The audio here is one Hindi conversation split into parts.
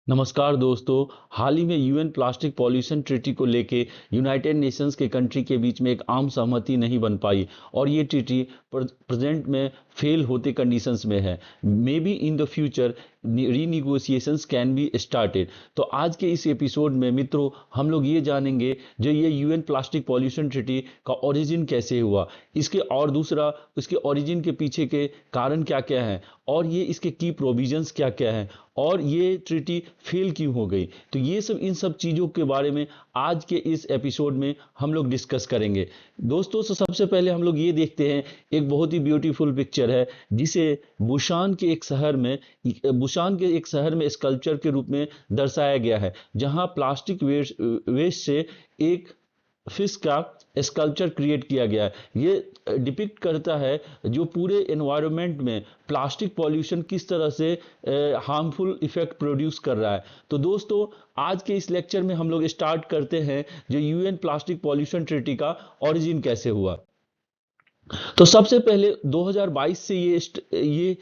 नमस्कार दोस्तों। हाल ही में यूएन प्लास्टिक पॉल्यूशन ट्रीटी को लेके यूनाइटेड नेशंस के कंट्री के बीच में एक आम सहमति नहीं बन पाई और ये ट्रीटी प्रेजेंट में फेल होते कंडीशंस में है। May be in the future renegotiations can be started. तो आज के इस एपिसोड में मित्रों हम लोग ये जानेंगे जो ये यूएन प्लास्टिक पॉल्यूशन ट्रीटी का ओरिजिन कैसे हुआ, इसके और दूसरा इसके ओरिजिन के पीछे के कारण क्या क्या हैं और ये इसके की प्रोविजंस क्या क्या हैं और ये ट्रीटी फेल क्यों हो गई। तो ये सब इन सब चीज़ों के बारे में आज के इस एपिसोड में हम लोग डिस्कस करेंगे। दोस्तों तो सबसे पहले हम लोग ये देखते हैं, एक बहुत ही ब्यूटीफुल पिक्चर है जिसे बुशान के एक शहर में स्कल्पचर के रूप में दर्शाया गया है, जहां प्लास्टिक वेस्ट से एक फिश का स्कल्पचर क्रिएट किया गया है। ये डिपिक्ट करता है जो पूरे एनवायरनमेंट में प्लास्टिक पॉल्यूशन किस तरह से हार्मफुल इफेक्ट प्रोड्यूस कर रहा है। तो दोस्तों आज के इस लेक्चर में हम लोग स्टार्ट करते हैं जो यूएन प्लास्टिक पॉल्यूशन ट्रीटी का ओरिजिन कैसे हुआ। तो सबसे पहले 2022 से ये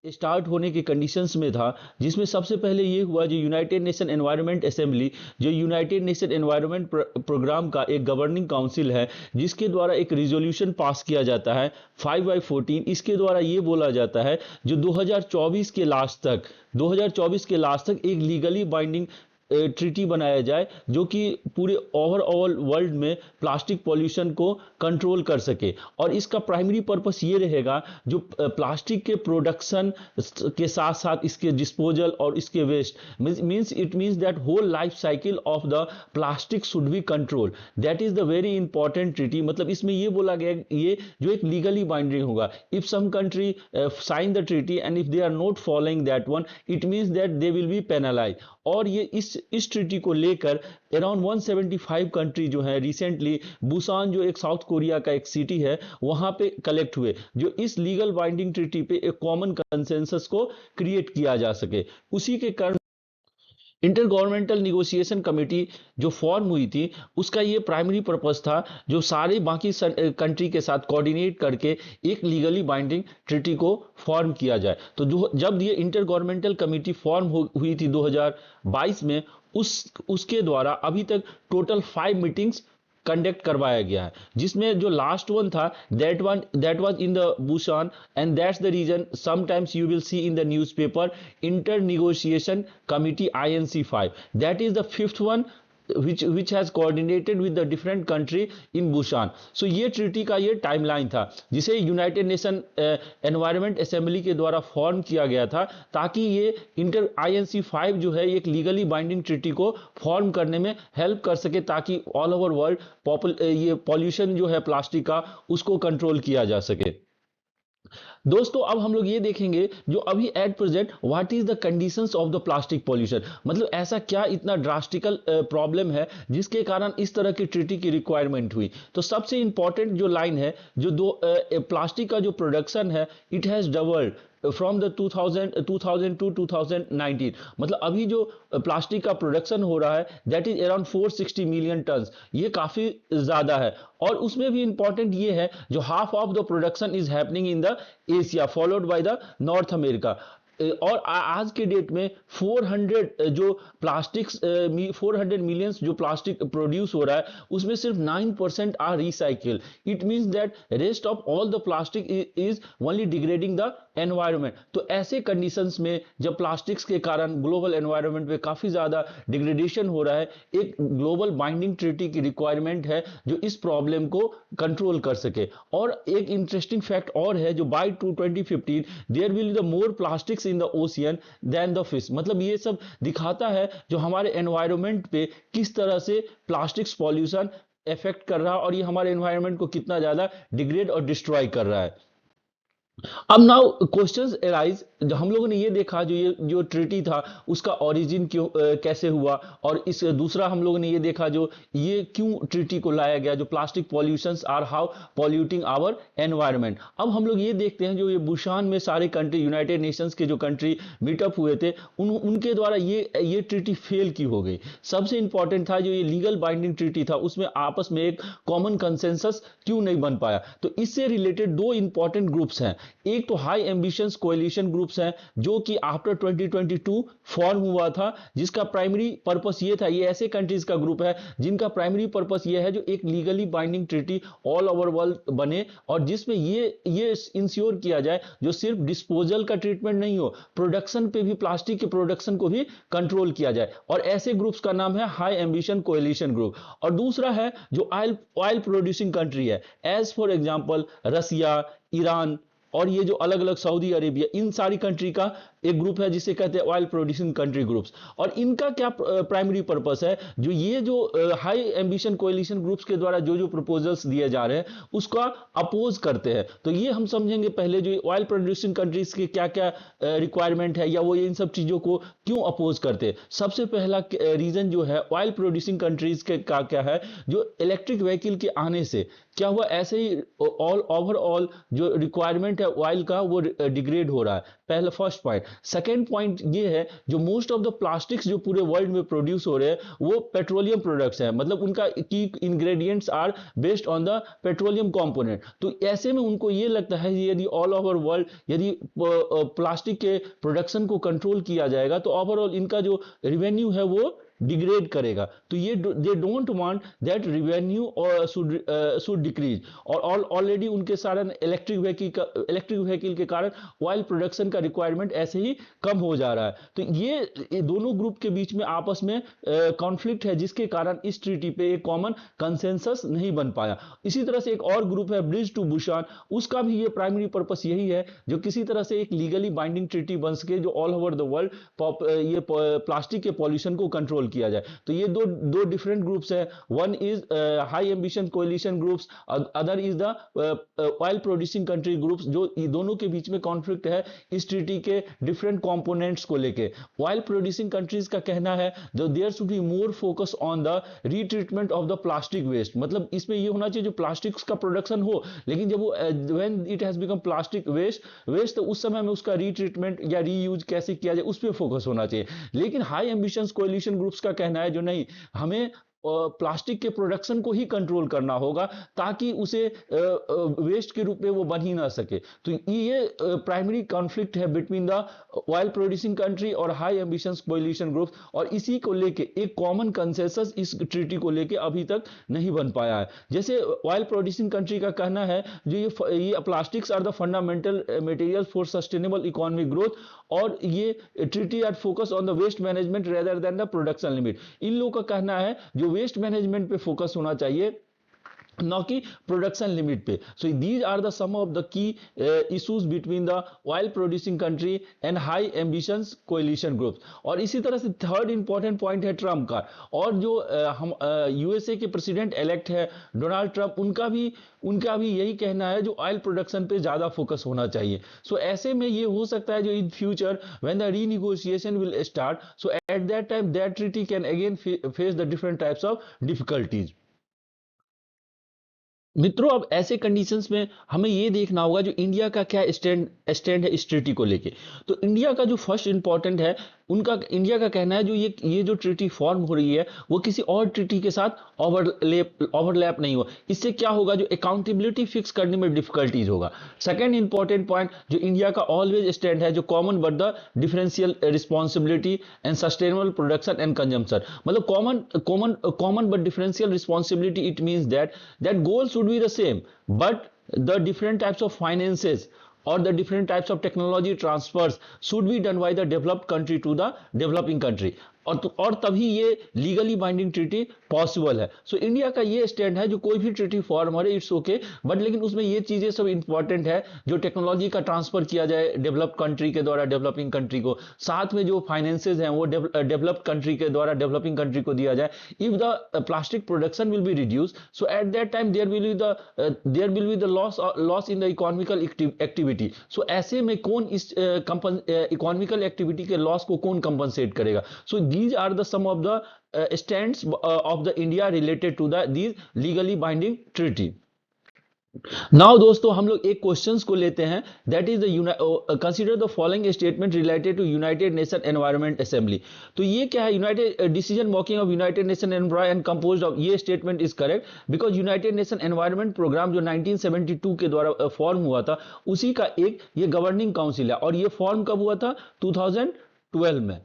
स्टार्ट होने के कंडीशंस में था, जिसमें सबसे पहले ये हुआ जो यूनाइटेड नेशन एनवायरनमेंट असेंबली, जो यूनाइटेड नेशन एनवायरनमेंट प्रोग्राम का एक गवर्निंग काउंसिल है, जिसके द्वारा एक रिजोल्यूशन पास किया जाता है 5/14। इसके द्वारा ये बोला जाता है जो 2024 के लास्ट तक एक लीगली बाइंडिंग ट्रीटी बनाया जाए जो कि पूरे ओवरऑल वर्ल्ड में प्लास्टिक पॉल्यूशन को कंट्रोल कर सके। और इसका प्राइमरी पर्पस ये रहेगा जो प्लास्टिक के प्रोडक्शन के साथ साथ इसके डिस्पोजल और इसके waste means that whole life cycle of the plastic should be control. That is the very important treaty. मतलब इसमें ये बोला गया ये जो एक लीगली बाइंडिंग होगा, if some country sign the treaty and if they are not following that one, it means that they will be penalise. और ये इस ट्रीटी को लेकर अराउंड 175 कंट्री जो है रिसेंटली बुसान जो एक साउथ कोरिया का एक सिटी है वहां पे कलेक्ट हुए, जो इस लीगल बाइंडिंग ट्रीटी पे एक कॉमन कंसेंसस को क्रिएट किया जा सके। उसी के कारण इंटर गवर्नमेंटल निगोशिएशन कमेटी जो फॉर्म हुई थी उसका ये प्राइमरी पर्पस था जो सारे बाकी कंट्री के साथ कोऑर्डिनेट करके एक लीगली बाइंडिंग ट्रीटी को फॉर्म किया जाए। तो जो जब ये इंटर गवर्नमेंटल कमेटी फॉर्म हुई थी 2022 में, उसके द्वारा अभी तक टोटल 5 मीटिंग्स कंडक्ट करवाया गया है, जिसमें जो लास्ट वन था that was in the Busan and that's the reason sometimes you will see in the newspaper inter negotiation committee INC5, that is the fifth one which has coordinated with the different country in Busan। So ये ट्रीटी का ये टाइमलाइन था जिसे यूनाइटेड नेशन एनवायरनमेंट असेंबली के द्वारा फॉर्म किया गया था, ताकि ये इंटर INC5 जो है एक लीगली बाइंडिंग ट्रीटी को फॉर्म करने में हेल्प कर सके, ताकि ऑल ओवर वर्ल्ड ये पॉल्यूशन जो है प्लास्टिक का उसको कंट्रोल किया जा सके। दोस्तों अब हम लोग ये देखेंगे जो अभी at present what is the conditions of the plastic pollution. मतलब ऐसा क्या इतना ड्रास्टिकल प्रॉब्लम है जिसके कारण इस तरह की ट्रीटी की रिक्वायरमेंट हुई। तो सबसे इंपॉर्टेंट जो लाइन है जो प्लास्टिक का जो प्रोडक्शन है it has doubled from the 2000 to 2019। मतलब अभी जो प्लास्टिक का प्रोडक्शन हो रहा है that is around 460 million ton. ये काफी ज्यादा है। और उसमें भी इंपॉर्टेंट ये है जो half of the production is happening in the Asia followed by the north America. और आज के डेट में 400 मिलियंस जो प्लास्टिक प्रोड्यूस हो रहा है उसमें सिर्फ 9% are recycle. It means that rest of all the plastic is only degrading the environment. तो ऐसे कंडीशंस में जब प्लास्टिक्स के कारण ग्लोबल एनवायरनमेंट पे काफी ज्यादा डिग्रेडेशन हो रहा है, एक ग्लोबल बाइंडिंग ट्रीटी की रिक्वायरमेंट है जो इस प्रॉब्लम को कंट्रोल कर सके। और एक इंटरेस्टिंग फैक्ट और है जो by 2015 there will be the more plastics in the ocean than the fish. मतलब ये सब दिखाता है जो हमारे एनवायरनमेंट पे किस तरह से प्लास्टिक्स पॉल्यूशन इफेक्ट कर रहा है और ये हमारे एनवायरनमेंट को कितना ज्यादा डिग्रेड और डिस्ट्रॉय कर रहा है। अब नाउ क्वेश्चंस अराइज, जो हम लोगों ने ये देखा जो ट्रीटी था उसका ओरिजिन क्यों कैसे हुआ, और इस दूसरा हम लोगों ने ये देखा जो ये क्यों ट्रीटी को लाया गया, जो plastic pollutions are how polluting our environment. अब हम लोग ये देखते हैं जो ये बुशान में सारे कंट्री यूनाइटेड नेशंस के जो कंट्री मीटअप हुए थे उनके द्वारा ये ट्रीटी फेल की हो गई। सबसे इंपॉर्टेंट था जो ये लीगल बाइंडिंग ट्रीटी था उसमें आपस में एक कॉमन कंसेंसस क्यों नहीं बन पाया। तो इससे रिलेटेड दो इंपॉर्टेंट ग्रुप्स हैं, एक तो हाई एम्बिशंस कोएलिशन ग्रुप्स हैं जो कि आफ्टर 2022 फॉर्म हुआ था, जिसका प्राइमरी पर्पस ये था, ये ऐसे कंट्रीज का ग्रुप है जिनका प्राइमरी पर्पस ये है जो एक legally binding treaty all over world बने, और जिसमें ये इंश्योर किया जाए जो सिर्फ डिस्पोजल का ट्रीटमेंट नहीं हो, प्रोडक्शन पे भी, प्लास्टिक के प्रोडक्शन को भी कंट्रोल किया जाए। और ऐसे ग्रुप्स का नाम है हाई एम्बिशन कोएलिशन ग्रुप। और दूसरा है जो ऑयल प्रोड्यूसिंग कंट्री है, as for example Russia, Iran, और ये जो अलग अलग सऊदी अरेबिया, इन सारी कंट्री का एक ग्रुप है जिसे कहते हैं ऑयल प्रोड्यूसिंग कंट्री ग्रुप्स। और इनका क्या प्राइमरी पर्पस है, जो ये जो हाई एम्बिशन कोएलिशन ग्रुप्स के द्वारा जो जो प्रपोजल्स दिए जा रहे हैं उसका अपोज करते हैं। तो ये हम समझेंगे पहले जो ऑयल प्रोड्यूसिंग कंट्रीज के क्या क्या रिक्वायरमेंट है, या वो इन सब चीजों को क्यों अपोज करते हैं। सबसे पहला रीजन जो है ऑयल प्रोड्यूसिंग कंट्रीज के का क्या है, जो इलेक्ट्रिक व्हीकल के आने से क्या हुआ, ऐसे ही ऑल ओवरऑल जो रिक्वायरमेंट है ऑयल का वो डिग्रेड हो रहा है, पहला फर्स्ट पॉइंट। सेकेंड पॉइंट ये है जो मोस्ट ऑफ द प्लास्टिक्स जो पूरे वर्ल्ड में प्रोड्यूस हो रहे हैं वो पेट्रोलियम प्रोडक्ट्स हैं, मतलब उनका की ingredients are based on the petroleum component. तो ऐसे में उनको ये लगता है यदि ऑल ओवर वर्ल्ड यदि प्लास्टिक के प्रोडक्शन को कंट्रोल किया जाएगा तो ओवरऑल इनका जो रेवेन्यू है वो डिग्रेड करेगा। तो ये they don't want that revenue should decrease. और ऑलरेडी उनके सारे इलेक्ट्रिक व्हीकल के कारण ऑयल प्रोडक्शन का रिक्वायरमेंट ऐसे ही कम हो जा रहा है। तो ये दोनों ग्रुप के बीच में आपस में कॉन्फ्लिक्ट है, जिसके कारण इस ट्रीटी पे एक कॉमन कंसेंसस नहीं बन पाया। इसी तरह से एक और ग्रुप है ब्रिज टू बुसान, उसका भी ये प्राइमरी पर्पस यही है जो किसी तरह से एक लीगली बाइंडिंग ट्रीटी बन सके जो ऑल ओवर द वर्ल्ड ये प्लास्टिक के पॉल्यूशन को कंट्रोल किया जाए। तो ये दो डिफरेंट ग्रुप्स है, one is high ambition coalition groups, other is the oil producing country groups. जो ये दोनों के बीच में कॉन्फ्लिक्ट है इस ट्रीटी के डिफरेंट कंपोनेंट्स को लेके। ऑयल प्रोड्यूसिंग कंट्रीज का कहना है जो there should be more focus on the retreatment of the plastic waste, मतलब इसमें ये होना चाहिए जो प्लास्टिक्स का प्रोडक्शन हो, लेकिन जब वो when it has become plastic waste तो उस समय में उसका रीट्रीटमेंट या रीयूज कैसे किया जाए उस पर फोकस होना चाहिए। लेकिन हाई एम्बिशंस कोएलिशन ग्रुप्स का कहना है जो नहीं, हमें प्लास्टिक के प्रोडक्शन को ही कंट्रोल करना होगा ताकि उसे वेस्ट के रूप में वो बन ही ना सके। तो ये प्राइमरी कॉन्फ्लिक्ट है between the oil producing country और हाई एम्बिशंस कोएलिशन ग्रुप, और इसी को लेके एक कॉमन कंसेंसस इस ट्रीटी को लेके अभी तक नहीं बन पाया है। जैसे ऑयल प्रोड्यूसिंग कंट्री का कहना है जो ये plastics are the fundamental material for sustainable economic growth, और ये treaty are focus on the waste management rather than the production limit. इन लोगों का कहना है जो वेस्ट मैनेजमेंट पे फोकस होना चाहिए न कि प्रोडक्शन लिमिट पे। So these are the some of the key issues between the oil producing country and high ambitions coalition groups. और इसी तरह से थर्ड इंपॉर्टेंट पॉइंट है ट्रम्प का, और जो हम यूएसए के प्रेसिडेंट इलेक्ट है डोनाल्ड ट्रम्प, उनका भी यही कहना है जो ऑयल प्रोडक्शन पे ज्यादा फोकस होना चाहिए। सो ऐसे में ये हो सकता है जो in future when the renegotiation will start, so at that time that treaty can again face the different types of difficulties. मित्रों, अब ऐसे कंडीशंस में हमें ये देखना होगा जो इंडिया का क्या स्टैंड है इस ट्रीटी को लेके। तो इंडिया का जो फर्स्ट इंपॉर्टेंट है, इंडिया का कहना है जो ये जो ट्रीटी फॉर्म हो रही है वो किसी और ट्रीटी के साथ ओवरलैप नहीं हो। इससे क्या होगा, जो अकाउंटेबिलिटी फिक्स करने में डिफिकल्टीज होगा। सेकेंड इंपॉर्टेंट पॉइंट जो इंडिया का ऑलवेज स्टैंड है जो common but the differential responsibility and sustainable production and consumption, मतलब common but differential responsibility. It means that goals should be the same, but the different types of finances or the different types of technology transfers should be done by the developed country to the developing country, और तभी ये लीगली बाइंडिंग ट्रीटी पॉसिबल है। सो इंडिया का ये स्टैंड है जो कोई भी ट्रीटी फॉर्म हो रही इट्स ओके, बट लेकिन उसमें ये चीजें सब इंपॉर्टेंट है जो टेक्नोलॉजी का ट्रांसफर किया जाए डेवलप्ड कंट्री के द्वारा डेवलपिंग कंट्री को, साथ में जो फाइनेंसेज हैं वो डेवलप्ड कंट्री के द्वारा डेवलपिंग कंट्री को दिया जाए। If the plastic production will be reduce, so at that time there will be the loss in the economical activity. So ऐसे में कौन इस इकोनॉमिकल एक्टिविटी के लॉस को कौन कंपनसेट करेगा। सो these are the some of the stands of the India related to these legally binding treaty. Now दोस्तों हम लोग एक क्वेश्चंस को लेते हैं, that is the consider the following statement related to United Nation Environment Assembly. तो ये क्या है, United decision making of United Nation and composed of, ये statement is correct because United Nation Environment Programme जो 1972 के द्वारा फॉर्म हुआ था, उसी का एक ये गवर्निंग काउंसिल है, और ये फॉर्म कब हुआ था, 2012 में,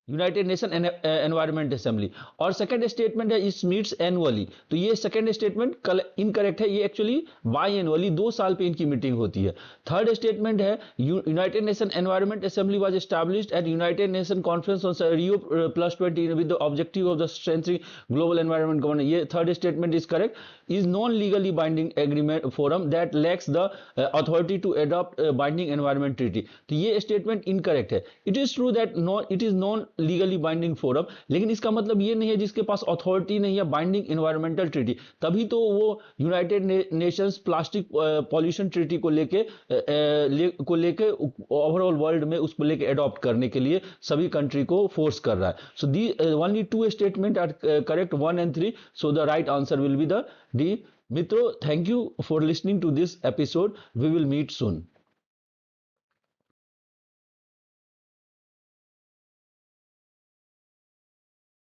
यूनाइटेड नेशन एनवायरनमेंट असेंबली। और सेकंड स्टेटमेंट है इस मीट्स एनुअली, तो ये सेकंड स्टेटमेंट इनकरेक्ट है, ये एक्चुअली बाई एनुअली 2 साल पे इनकी मीटिंग होती है। थर्ड स्टेटमेंट है United Nation Environment Assembly was established at United Nation Conference on Rio +20 with the objective of the strengthening global environment governance, ये third statement is correct. Is non legally binding agreement forum that lacks the authority to adopt binding environment treaty, तो ये स्टेटमेंट इनकरेक्ट है। It is true that it is non legally binding forum, लेकिन इसका मतलब ये नहीं है जिसके पास अथॉरिटी नहीं है बाइंडिंग एनवायरमेंटल ट्रीटी, तभी तो वो United Nations plastic pollution treaty को लेके ओवरऑल वर्ल्ड में उसको लेके अडॉप्ट करने के लिए सभी कंट्री को फोर्स कर रहा है। So the only 2 statement are correct, 1 and 3, so the right answer will be the D. मित्रों, thank you for listening to this episode, we will meet soon.